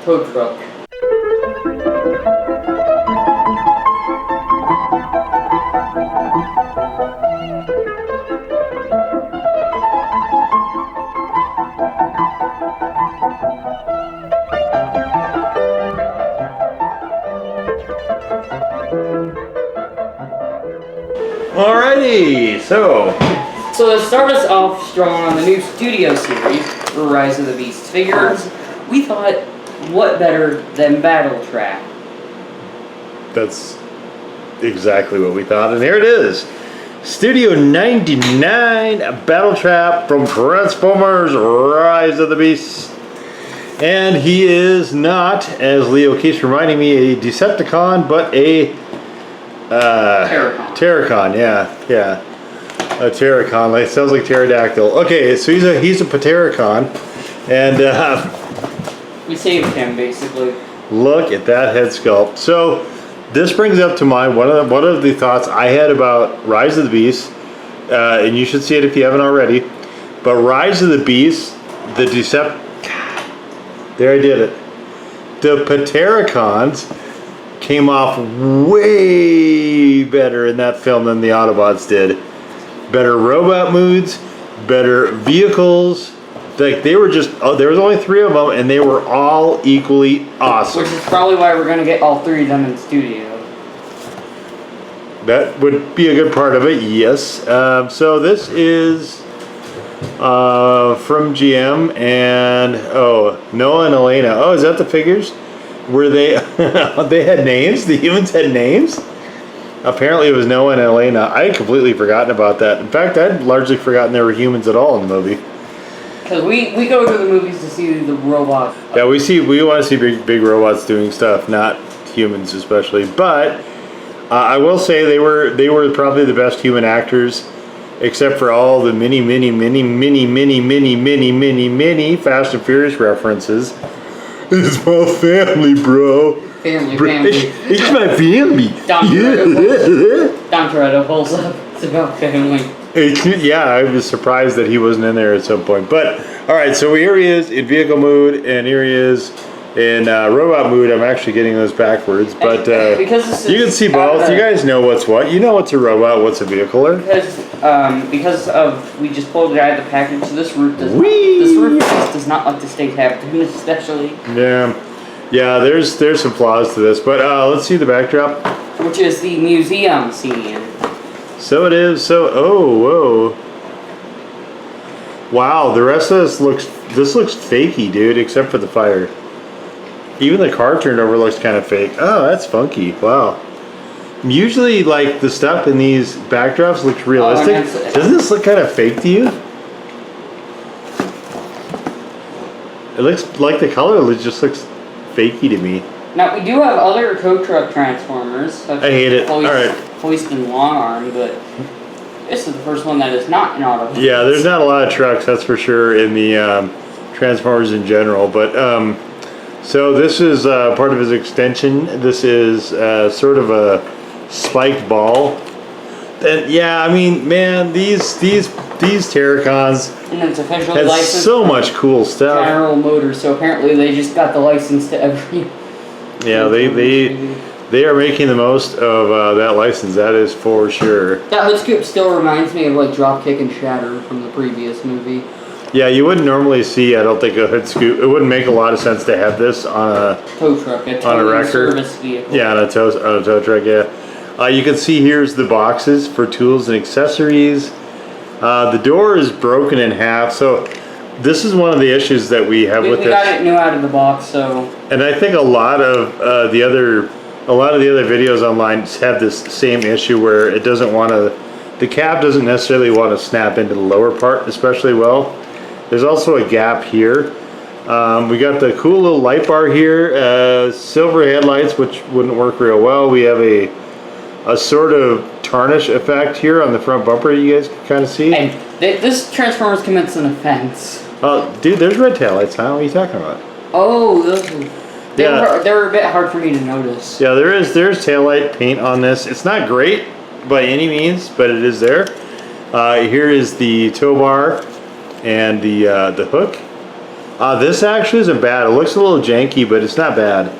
tow truck. Alrighty, so to start us off strong on the new Studio Series for Rise of the Beast figures, we thought, what better than Battletrap? that's exactly what we thought, and here it is. Studio 99 Battletrap from Transformers Rise of the Beast. And he is not, as Leo keeps reminding me, a Decepticon, but a Terrorcon, yeah. A Terrorcon, like sounds like pterodactyl. Okay, so he's a Terrorcon, and we saved him basically. Look at that head sculpt. So this brings up to mind one of the thoughts I had about Rise of the Beast, and you should see it if you haven't already. But Rise of the Beast, there I did it. The Terrorcons came off way better in that film than the Autobots did. Better robot moods, better vehicles. Like they were just, there was only 3 of them, and they were all equally awesome. Which is probably why we're gonna get all 3 of them in studio. That would be a good part of it, yes. So this is from GM, and Noah and Elena. Oh, is that the figures? Were they? They had names. The humans had names. Apparently, it was Noah and Elena. I had completely forgotten about that. In fact, I'd largely forgotten there were humans at all in the movie. Because we go to the movies to see the robots. Yeah, we want to see big robots doing stuff, not humans especially. But I will say they were probably the best human actors, except for all the many Fast and Furious references. It's my family, bro. Family. It's my family. Don Toretto pulls up. It's about family. Yeah, I was surprised that he wasn't in there at some point. But, alright, so here he is in vehicle mood, and here he is in robot mood. I'm actually getting those backwards, but you can see both. You guys know what's what. You know what's a robot, what's a vehicle. Because we just pulled it out of the package, so this roof does not like to stay tapped, especially. Yeah, there's some flaws to this, but let's see the backdrop. Which is the museum scene. So it is. So whoa. Wow, the rest of this looks fakey, dude, except for the fire. Even the car turned over looks kind of fake. Oh, that's funky. Wow. Usually, like, the stuff in these backdrops looks realistic. Doesn't this look kind of fake to you? It looks like the color just looks fakey to me. Now, we do have other tow truck Transformers. Such I hate it. Alright. Hoist and Long Arm, but this is the first one that is not an auto. Yeah, there's not a lot of trucks, that's for sure, in the Transformers in general. But, so this is part of his extension. This is sort of a spiked ball. And yeah, I mean, man, these Terrorcons and it's officially has licensed so much cool stuff. General Motors, so apparently they just got the license to every. Yeah, they are making the most of that license. That is for sure. That hood scoop still reminds me of like Dropkick and Shatter from the previous movie. Yeah, you wouldn't normally see, I don't think, a hood scoop. It wouldn't make a lot of sense to have this on a tow truck, on a wrecker. Service vehicle. Yeah, on a tow truck. Yeah. You can see here's the boxes for tools and accessories. The door is broken in half, so this is one of the issues that we have with this. We got it new out of the box, so. And I think a lot of the other videos online have this same issue where it doesn't want to, the cap doesn't necessarily want to snap into the lower part especially well. There's also a gap here. We got the cool little light bar here, silver headlights, which wouldn't work real well. We have a sort of tarnish effect here on the front bumper. You guys can kind of see. And this Transformers commits an offense. Oh, dude, there's red taillights. Huh? What are you talking about? Oh, they were a bit hard for me to notice. Yeah, there's taillight paint on this. It's not great by any means, but it is there. Here is the tow bar and the hook. This actually isn't bad. It looks a little janky, but it's not bad.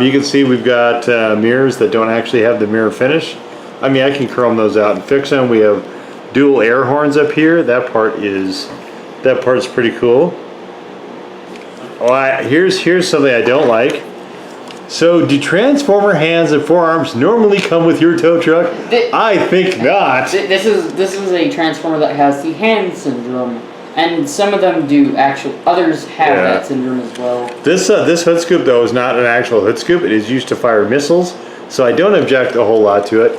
You can see we've got mirrors that don't actually have the mirror finish. I mean, I can chrome those out and fix them. We have dual air horns up here. That part's pretty cool. Oh, here's something I don't like. So, do Transformer hands and forearms normally come with your tow truck? I think not. This is a Transformer that has the hand syndrome, and some of them do others have that syndrome as well. This hood scoop though is not an actual hood scoop. It is used to fire missiles, so I don't object a whole lot to it.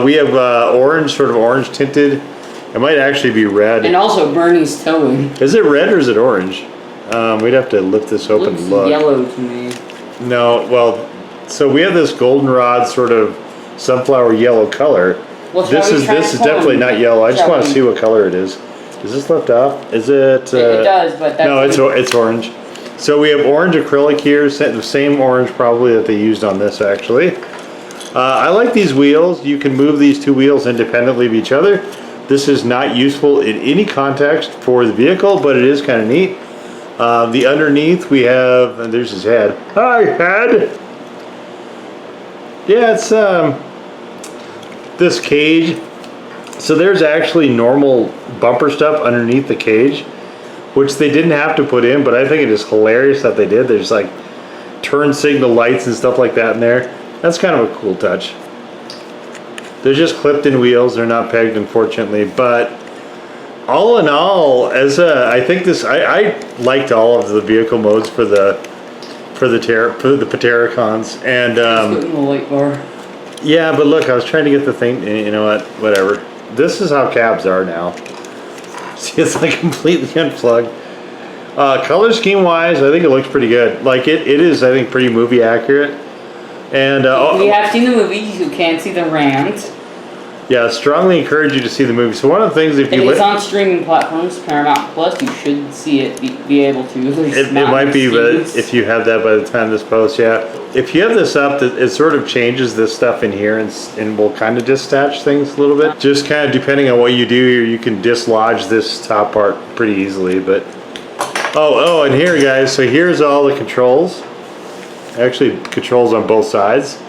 We have orange, sort of orange tinted. It might actually be red. And also Bernie's towing. Is it red or is it orange? We'd have to lift this open and look. Yellow to me. No, well, so we have this goldenrod sort of sunflower yellow color. Well, this is definitely not yellow. I just want to see what color it is. Is this left off? Is it? It does, but that's no, it's orange. So we have orange acrylic here, the same orange probably that they used on this actually. I like these wheels. You can move these two wheels independently of each other. This is not useful in any context for the vehicle, but it is kind of neat. The underneath we have, and there's his head. Hi, head. Yeah, it's this cage. So there's actually normal bumper stuff underneath the cage, which they didn't have to put in, but I think it is hilarious that they did. There's like turn signal lights and stuff like that in there. That's kind of a cool touch. They're just clipped in wheels. They're not pegged, unfortunately, but all in all, I think this, I liked all of the vehicle modes for the Terrorcons, and the light bar. yeah, but look, I was trying to get the thing. You know what? Whatever. This is how cabs are now. See, it's like completely unplugged. Color scheme wise, I think it looks pretty good. Like it is, I think, pretty movie accurate. And we have seen the movie. You can't see the rant. Yeah, strongly encourage you to see the movie. So one of the things, if you it's on streaming platforms, Paramount Plus, you should see it, be able to. It might be, but if you have that by the time this posts, yeah. If you have this up, it sort of changes this stuff in here and will kind of disattach things a little bit. Just kind of depending on what you do here, you can dislodge this top part pretty easily. But oh, and here, guys. So here's all the controls. Actually, controls on both sides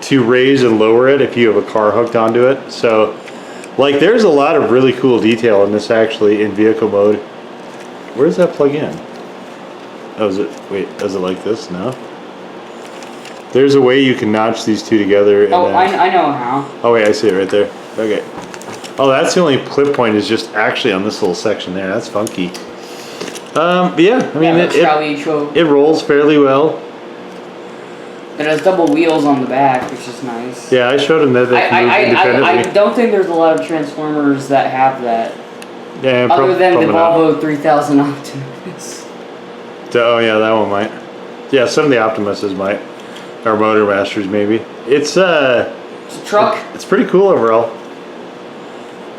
to raise and lower it if you have a car hooked onto it. So, like, there's a lot of really cool detail in this actually in vehicle mode. Where does that plug in? Oh, is it like this? No. There's a way you can notch these two together. And I know how. Oh wait, I see it right there. Okay. Oh, that's the only clip point is just actually on this little section there. That's funky. But yeah, I mean it rolls fairly well. It has double wheels on the back, which is nice. Yeah, I showed him that they can move independently. I don't think there's a lot of Transformers that have that. Yeah, other than the Volvo 3000 Optimus. Oh yeah, that one might. Yeah, some of the Optimuses might. Or Motor Masters maybe. It's a truck. It's pretty cool overall.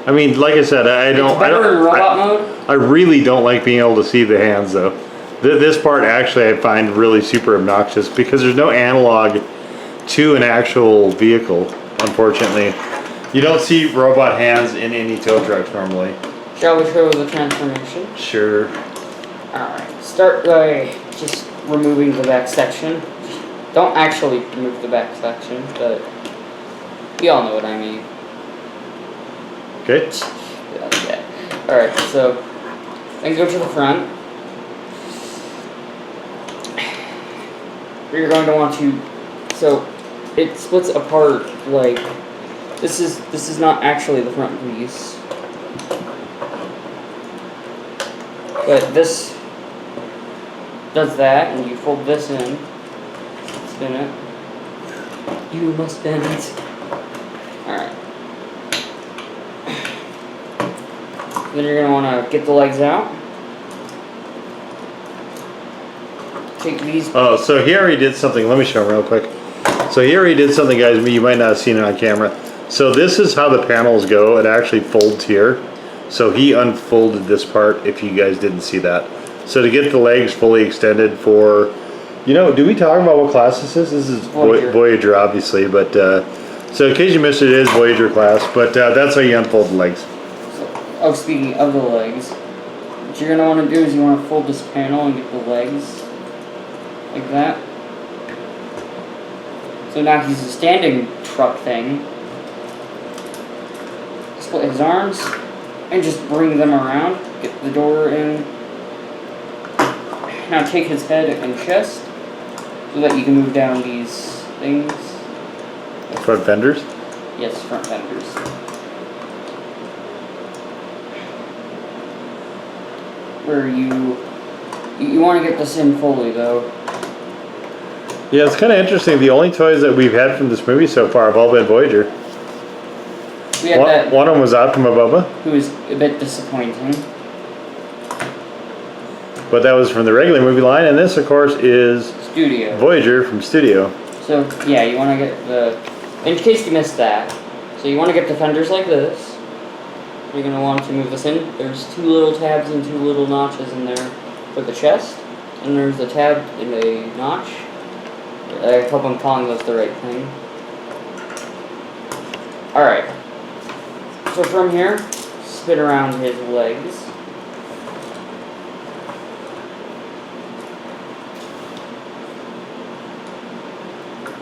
I mean, like I said, It's better in robot mode. I really don't like being able to see the hands though. This part actually I find really super obnoxious because there's no analog to an actual vehicle, unfortunately. You don't see robot hands in any tow trucks normally. Shall we show the transformation? Sure. Alright, start by just removing the back section. Don't actually remove the back section, but you all know what I mean. Okay. Yeah. Alright, so then go to the front. You're going to want to, so it splits apart like this is not actually the front piece, but this does that, and you fold this in, spin it. You must spin it. All right. Then you're going to want to get the legs out. Take these. Oh, so he already did something. Let me show him real quick. So he already did something, guys. You might not have seen it on camera. So this is how the panels go. It actually folds here. So he unfolded this part if you guys didn't see that. So to get the legs fully extended for, you know, do we talk about what class this is? This is Voyager obviously. But so in case you missed it, it is Voyager class. But that's how you unfold the legs. Oh, speaking of the legs, what you're gonna want to do is you want to fold this panel and get the legs like that. So now he's a standing truck thing. Split his arms and just bring them around. Get the door in. Now take his head and chest so that you can move down these things. Front fenders? Yes, front fenders. Where you want to get this in fully though. Yeah, it's kind of interesting. The only toys that we've had from this movie so far have all been Voyager. We had that. One of them was Optima Bubba. Who was a bit disappointing. But that was from the regular movie line, and this, of course, is Studio. Voyager from Studio. So, yeah, you want to get the... In case you missed that, so you want to get the fenders like this. You're going to want to move this in. There's 2 little tabs and 2 little notches in there for the chest. And there's a tab and a notch. I hope I'm calling this the right thing. Alright. So from here, spin around his legs.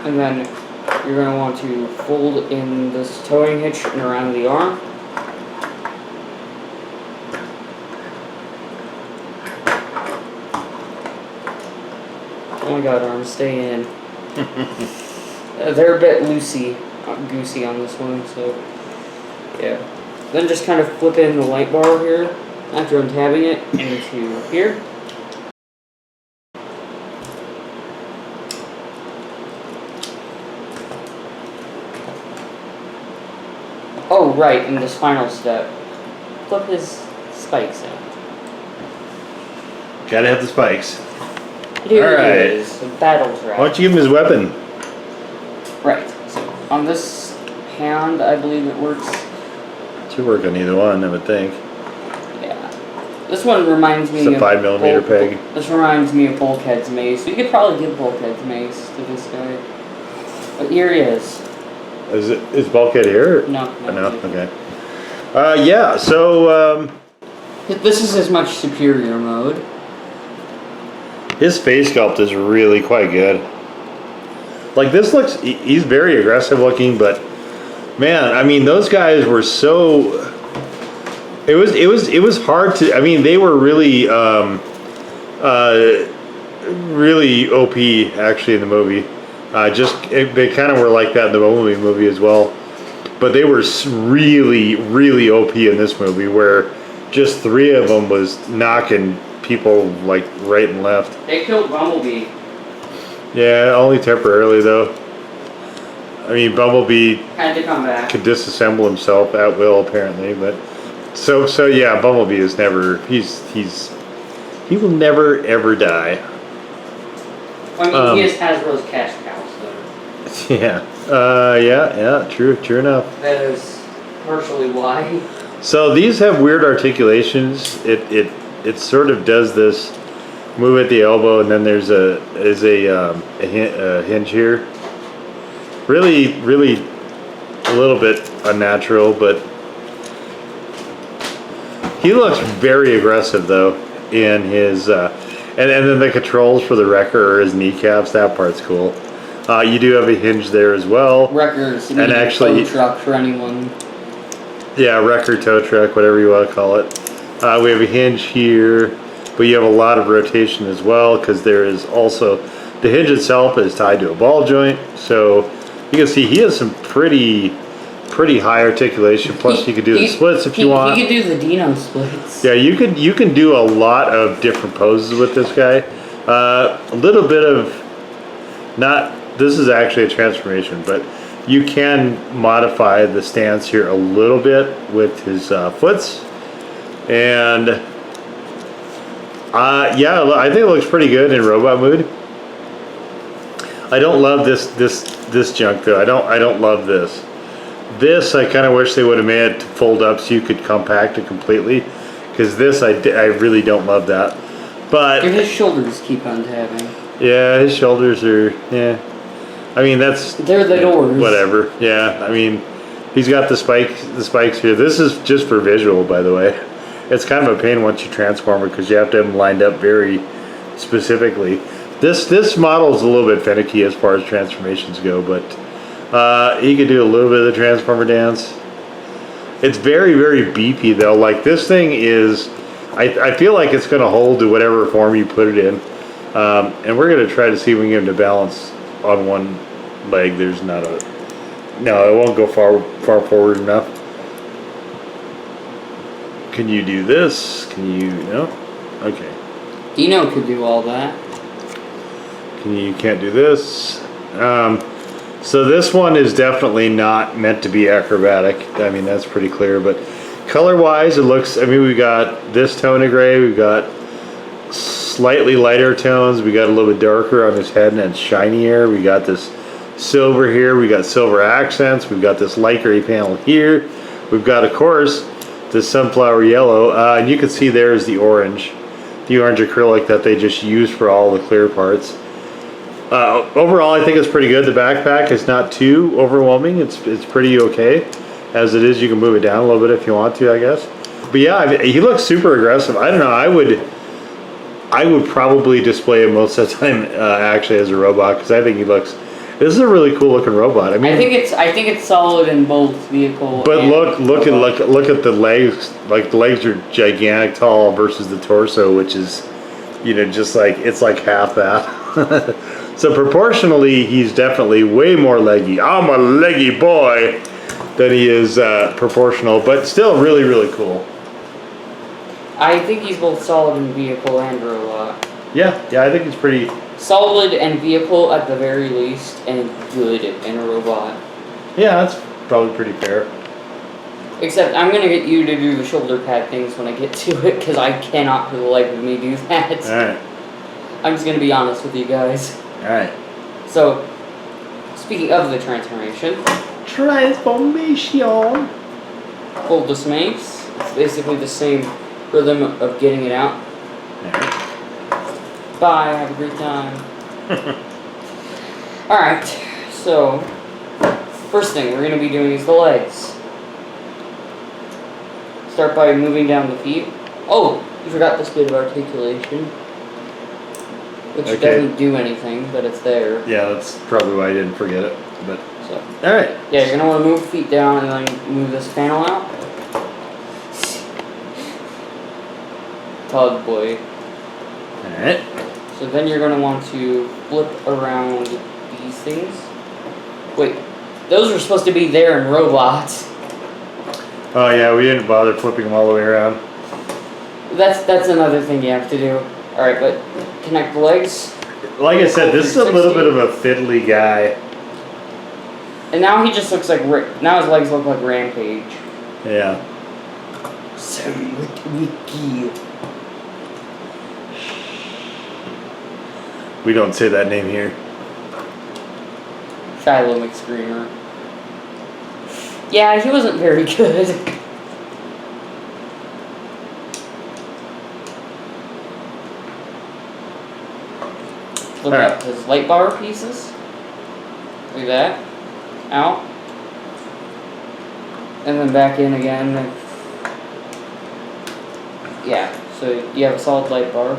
And then you're going to want to fold in this towing hitch and around the arm. Oh my god, arms, stay in. They're a bit goosey on this one, so yeah. Then just kind of flip in the light bar here after untabbing it into here. Oh, right, in this final step, flip his spikes out. Gotta have the spikes. Here All right. it is, a Battletrap. Why don't you give him his weapon? Right, so on this hand, I believe it works. It should work on either one, I would think. Yeah. This one reminds me It's a of... 5mm peg. This reminds me of Bulkhead's mace. You could probably give Bulkhead's mace to this guy. But here he is. Is Bulkhead here? No. No, okay. Yeah, so This is his much superior mode. his face sculpt is really quite good. Like this looks, he's very aggressive looking, but man, I mean those guys were so. It was hard to. I mean they were really really OP actually in the movie. They kind of were like that in the Bumblebee movie as well, but they were really OP in this movie where just 3 of them was knocking people like right and left. They killed Bumblebee. Yeah, only temporarily though. I mean Bumblebee Had to come back. could disassemble himself at will apparently, but so yeah, Bumblebee is never he will never ever die. I mean, he is Hasbro's cash cow, so. Yeah, true enough. That is partially why. So these have weird articulations. It sort of does this move at the elbow, and then there's a hinge here. Really a little bit unnatural, but he looks very aggressive though in his. And then the controls for the wrecker are his kneecaps. That part's cool. You do have a hinge there as well. Wreckers. And actually, tow truck for anyone. Yeah, wrecker, tow truck, whatever you want to call it. We have a hinge here, but you have a lot of rotation as well because there is also the hinge itself is tied to a ball joint. So you can see he has some pretty high articulation. Plus, you could do the splits if you want. You could do the Dino splits. Yeah, you can do a lot of different poses with this guy. A little bit of this is actually a transformation, but you can modify the stance here a little bit with his foots, and yeah, I think it looks pretty good in robot mode. I don't love this junk though. I don't love this. This I kind of wish they would have made it to fold up so you could compact it completely, because this I really don't love that. But his shoulders keep on tabbing. Yeah, his shoulders are I mean they're the doors. Whatever. Yeah, I mean he's got the spikes here. This is just for visual, by the way. it's kind of a pain once you transform it because you have to have them lined up very specifically. This model is a little bit finicky as far as transformations go, but he could do a little bit of the transformer dance. It's very, very beefy though. Like this thing is, I feel like it's going to hold to whatever form you put it in. And we're going to try to see if we can get him to balance on one leg. There's not a, no, it won't go far forward enough. Can you do this? Can you, no? Okay. Dino could do all that. You can't do this. So this one is definitely not meant to be acrobatic. I mean, that's pretty clear, but color-wise, it looks, I mean, we got this tone of gray, we've got slightly lighter tones, we got a little bit darker on his head and it's shinier, we got this silver here, we got silver accents, we've got this light gray panel here, we've got, of course, this sunflower yellow, and you can see there's the orange acrylic that they just used for all the clear parts. Overall, I think it's pretty good. The backpack is not too overwhelming. It's pretty okay. As it is, you can move it down a little bit if you want to, I guess. But yeah, I mean, he looks super aggressive. I don't know. I would probably display him most of the time actually as a robot because I think he looks. This is a really cool looking robot. I mean, I think it's solid in both vehicle. But look at the legs. Like the legs are gigantic, tall versus the torso, which is, you know, just like it's like half that. So proportionally, he's definitely way more leggy. I'm a leggy boy than he is proportional, but still really, really cool. I think he's both solid in vehicle and robot. Yeah, I think it's pretty solid in vehicle at the very least, and good in a robot. Yeah, that's probably pretty fair. Except I'm gonna get you to do the shoulder pad things when I get to it, because I cannot for the life of me do that. Alright. I'm just gonna be honest with you guys. Alright. So, speaking of the transformation. Hold this mace. It's basically the same rhythm of getting it out. Alright. Bye, have a great time. Alright, so first thing we're gonna be doing is the legs. Start by moving down the feet. Oh, you forgot this bit of articulation. Which doesn't do anything, but it's there. Yeah, that's probably why I didn't forget it. But so, alright. Yeah, you're gonna want to move feet down and then move this panel out. Tug boy. Alright. So then you're gonna want to flip around these things. Wait, those are supposed to be there in robots. Oh yeah, we didn't bother flipping them all the way around. That's another thing you have to do. Alright, but connect the legs. Like I said, this is a little bit of a fiddly guy. And now he just looks like, now his legs look like Rampage. Yeah. So wiki. We don't say that name here. Shiloh McScreamer. Yeah, he wasn't very good. Look at his light bar pieces. Look at that. Out. And then back in again. Yeah, so you have a solid light bar.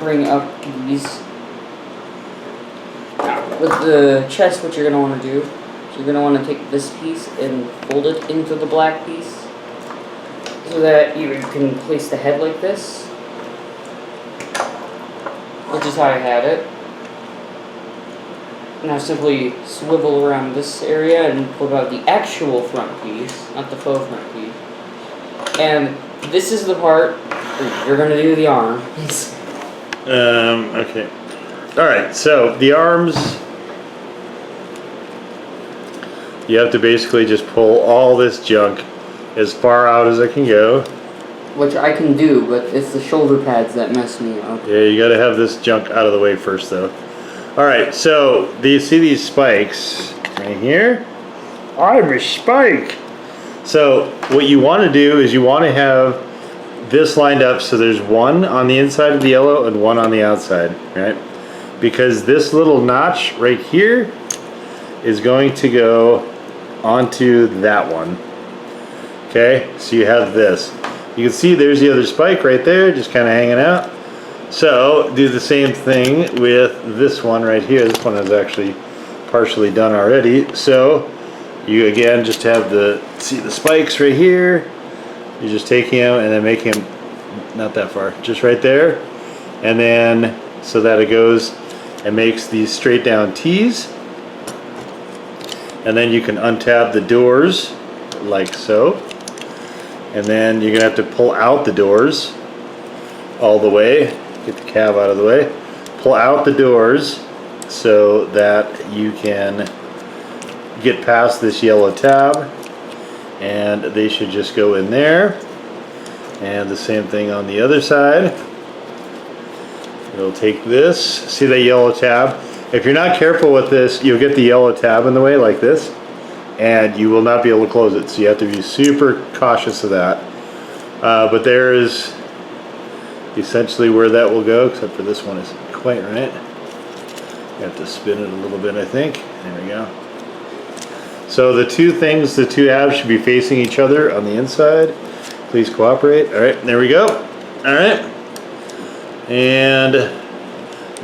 Bring up these. Now, with the chest, what you're going to want to do, is you're going to want to take this piece and fold it into the black piece. So that you can place the head like this. Which is how I had it. Now simply swivel around this area and flip out the actual front piece, not the faux front piece. And this is the part where you're going to do the arms. Okay. Alright, so the arms, you have to basically just pull all this junk as far out as it can go. Which I can do, but it's the shoulder pads that mess me up. Yeah, you gotta have this junk out of the way first though. Alright, so do you see these spikes right here? I'm a spike! So what you want to do is you want to have this lined up so there's one on the inside of the yellow and one on the outside, right? Because this little notch right here is going to go onto that one. Okay, so you have this. You can see there's the other spike right there, just kind of hanging out. So do the same thing with this one right here. This one is actually partially done already. So you again just have see the spikes right here. You're just taking them and then making them not that far, just right there. And then so that it goes and makes these straight down T's. And then you can untab the doors like so. And then you're gonna have to pull out the doors all the way. Get the cab out of the way. Pull out the doors so that you can get past this yellow tab, and they should just go in there. And the same thing on the other side. You'll take this, see that yellow tab? If you're not careful with this, you'll get the yellow tab in the way like this, and you will not be able to close it. So you have to be super cautious of that. But there is essentially where that will go, except for this one isn't quite right. You have to spin it a little bit, I think. There we go. So the two things, the two halves should be facing each other on the inside. Please cooperate. All right, there we go. All right. And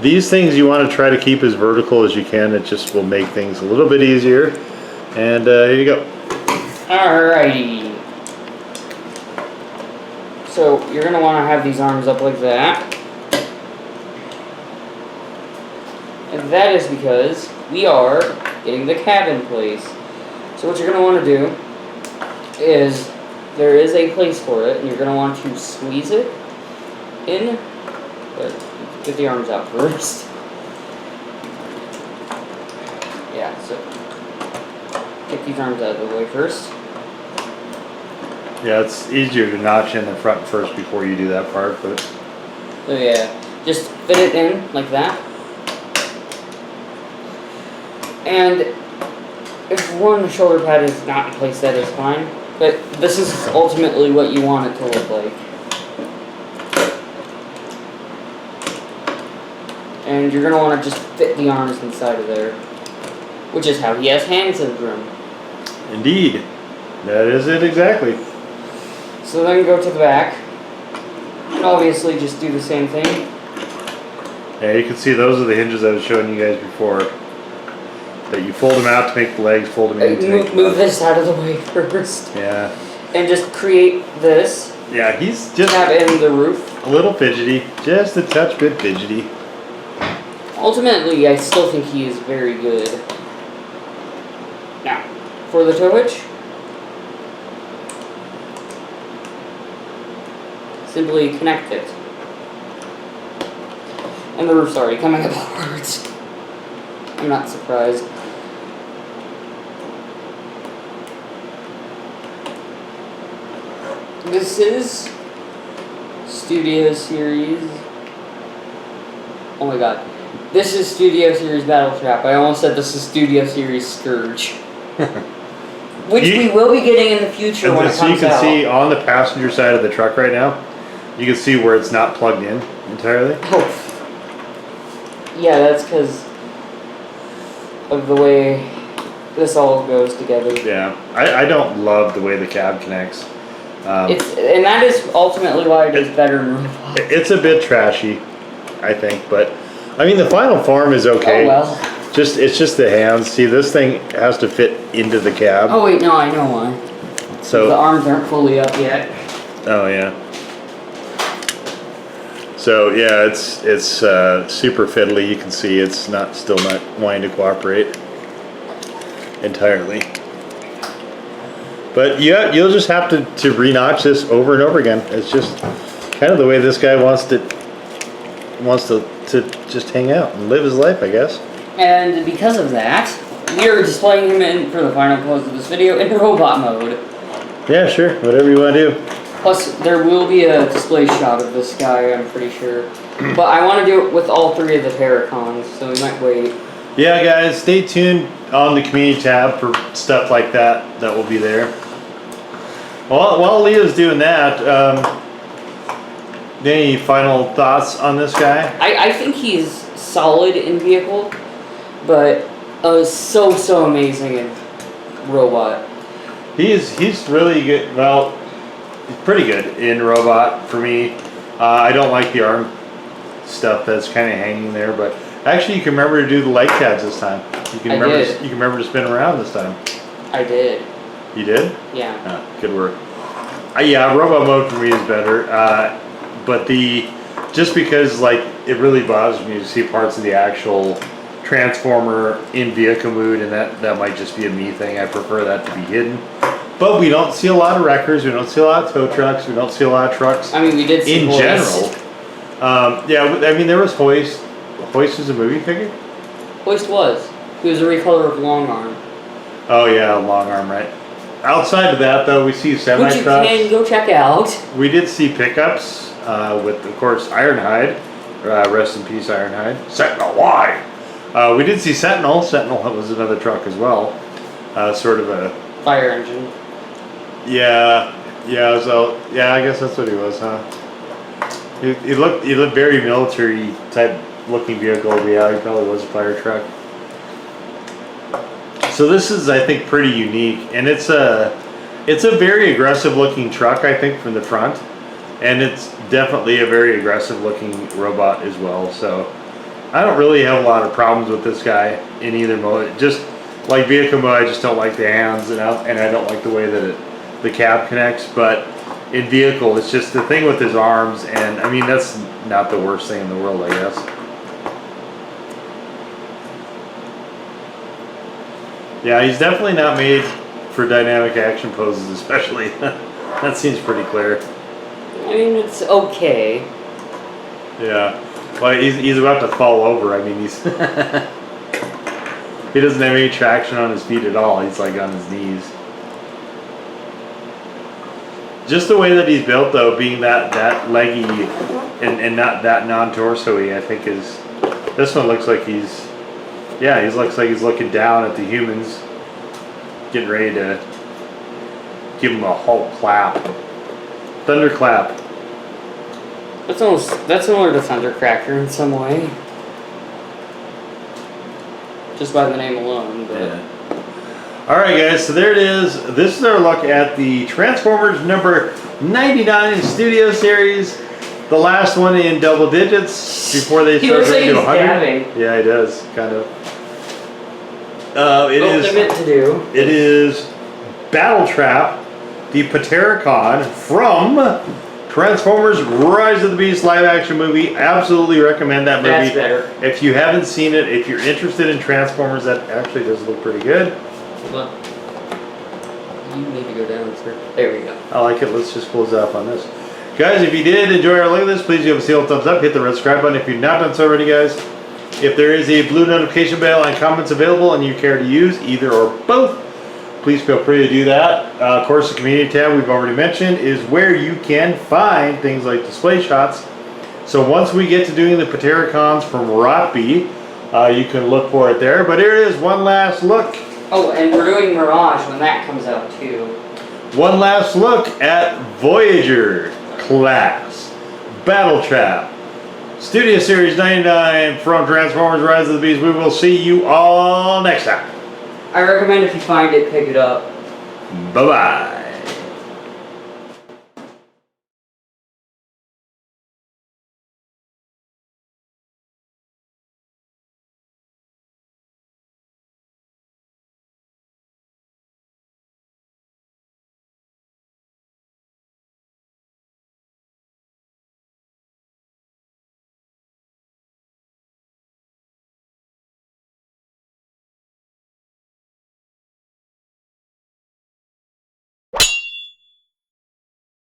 these things you want to try to keep as vertical as you can. It just will make things a little bit easier. And here you go. Alrighty. So you're going to want to have these arms up like that. And that is because we are getting the cab in place. So what you're going to want to do is, there is a place for it, and you're going to want to squeeze it in, but get the arms out first. Yeah, so get these arms out of the way first. Yeah, it's easier to notch in the front first before you do that part, but... So yeah, just fit it in like that. And if one shoulder pad is not in place, that is fine. But this is ultimately what you want it to look like. And you're going to want to just fit the arms inside of there. Which is how he has hand syndrome. Indeed. That is it exactly. So then go to the back. And obviously just do the same thing. Yeah, you can see those are the hinges I was showing you guys before. That you fold them out to make the legs, fold them in to make Move this out of the way first. Yeah. And just create this. Yeah, he's just Snap in the roof. a little fidgety. Just a touch bit fidgety. Ultimately, I still think he is very good. Now, for the tow hitch, simply connect it. And the roof's already coming apart. I'm not surprised. This is Studio Series. Oh my god. This is Studio Series Battletrap. I almost said this is Studio Series Scourge. Which we will be getting in the future when it comes out. So you can see on the passenger side of the truck right now, you can see where it's not plugged in entirely. Oh. Yeah, that's because of the way this all goes together. Yeah, I don't love the way the cab connects. And that is ultimately why it is better in robots. It's a bit trashy, I think, but I mean the final form is okay. Oh well. It's just the hands. See, this thing has to fit into the cab. Oh wait, no, I know why. So the arms aren't fully up yet. Oh yeah. So yeah, it's super fiddly. You can see it's still not wanting to cooperate entirely. But yeah, you'll just have to re-notch this over and over again. It's just kind of the way this guy wants to just hang out and live his life, I guess. And because of that, we are displaying him for the final pose of this video in robot mode. Yeah, sure. Whatever you want to do. Plus, there will be a display shot of this guy, I'm pretty sure. But I want to do it with all three of the Terrorcons, so we might wait. Yeah, guys, stay tuned on the community tab for stuff like that will be there. While Leo's doing that, any final thoughts on this guy? I think he's solid in vehicle, but so amazing in robot. He's really good. Well, he's pretty good in robot for me. I don't like the arm stuff that's kind of hanging there, but actually you can remember to do the leg tabs this time. You can remember to spin around this time. I did. You did? Yeah. Good work. Yeah, robot mode for me is better, but just because like it really bothers me to see parts of the actual transformer in vehicle mode, and that might just be a me thing. I prefer that to be hidden. But we don't see a lot of wreckers. We don't see a lot of tow trucks. We don't see a lot of trucks. I mean, we did see in Hoist. General. Yeah, I mean there was Hoist. Hoist is a movie figure. Hoist was. He was a recolor of Long Arm. Oh yeah, long arm, right? Outside of that, though, we see semi trucks. Which you can go check out. We did see pickups with, of course, Ironhide. Rest in peace, Ironhide. Sentinel, why? We did see Sentinel. Sentinel was another truck as well. Sort of a fire engine. Yeah. So yeah, I guess that's what he was, huh? He looked very military type looking vehicle. Yeah, he probably was a fire truck. So this is, I think, pretty unique, and it's a very aggressive looking truck, I think, from the front, and it's definitely a very aggressive looking robot as well. So I don't really have a lot of problems with this guy in either mode. Just like vehicle mode, I just don't like the hands, and I don't like the way that the cab connects. But in vehicle, it's just the thing with his arms, and I mean that's not the worst thing in the world, I guess. Yeah, he's definitely not made for dynamic action poses, especially. That seems pretty clear. I mean, it's okay. Yeah. Well, he's about to fall over. I mean, he's... he doesn't have any traction on his feet at all. He's like on his knees. Just the way that he's built, though, being that leggy and not that non-torso-y, I think is... This one looks like he's... Yeah, he looks like he's looking down at the humans, getting ready to give him a Hulk clap. Thunderclap. That's similar to Thundercracker in some way. Just by the name alone. But. Yeah. Alright guys, so there it is. This is our look at the Transformers number 99 Studio Series. The last one in double digits before they start to do 100. Dabbing. Yeah, he does, kind of. It is Battletrap, the Terrorcon from Transformers Rise of the Beast live action movie. Absolutely recommend that movie. That's better. If you haven't seen it, if you're interested in Transformers, that actually does look pretty good. Look. You need to go down, sir. There we go. I like it. Let's just close off on this. Guys, if you did enjoy our look at this, please give us a thumbs up. Hit the red subscribe button if you've not done so already, guys. If there is a blue notification bell and comments available and you care to use either or both, please feel free to do that. Of course, the community tab we've already mentioned is where you can find things like display shots. So once we get to doing the Terrorcons from ROTB, you can look for it there. But here it is, one last look. Oh, and we're doing Mirage when that comes out too. One last look at Voyager class Battletrap Studio Series 99 from Transformers Rise of the Beast. We will see you all next time. I recommend if you find it, pick it up. Bye-bye.